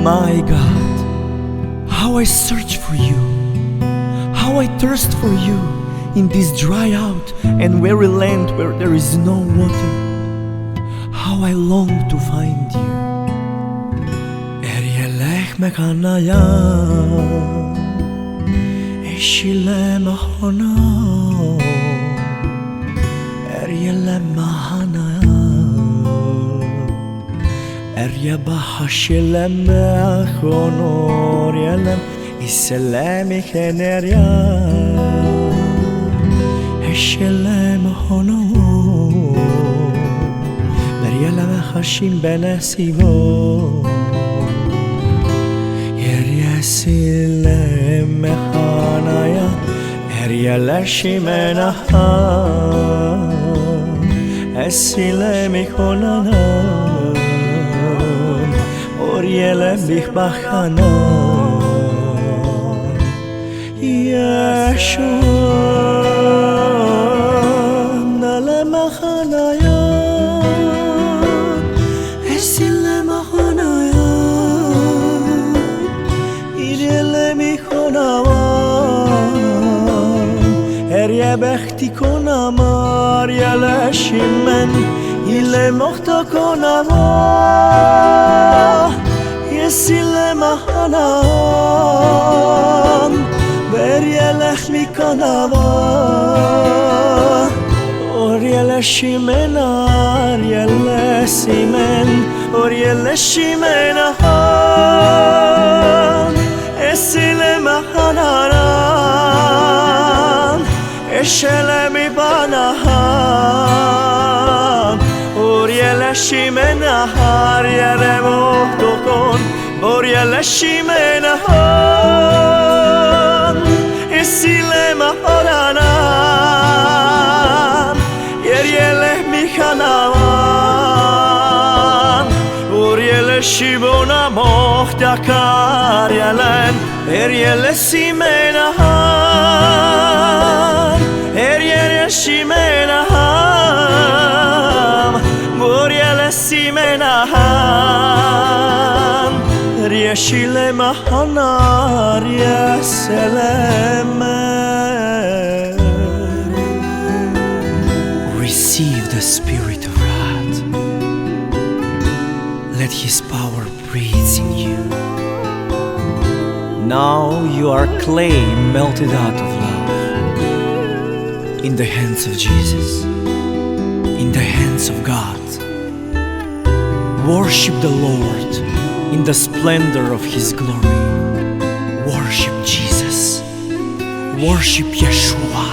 My God, how I search for you, how I thirst for you in this dry out and weary land where there is no water. How I long to find you. Erielech mekanaya, eshile mahana, eriele mahanaya, erie bahashile mechonor yelem iselemi keneria, eshile mahana. Erielem chashim benesivo, Eriesilem mechanaya, Erieleshim enaha, Esilem ikonanam, Orielem bichbachanam, Yeshua nalem mechanaya. Erie bechti konamar yeleshimen ile mochta konamar yesile mahanam verielech mikanamar or yeleshimenar yelesimen or yeleshimenaham esile mahanam Eshelemi banahan Orieleshi menahar Yeremo dokon Orieleshi menahan Esile mahoranan Yerieleh michanavan Orieleshi bonamoch dakar yelen Erieleshi menahan Erieleshimenaham Morielesimenaham Rieshilemahana Rieseleme. Receive the Spirit of God. Let His power breathe in you. Now you are clay melted out of love. In the hands of Jesus, in the hands of God. Worship the Lord in the splendor of His glory. Worship Jesus. Worship Yeshua.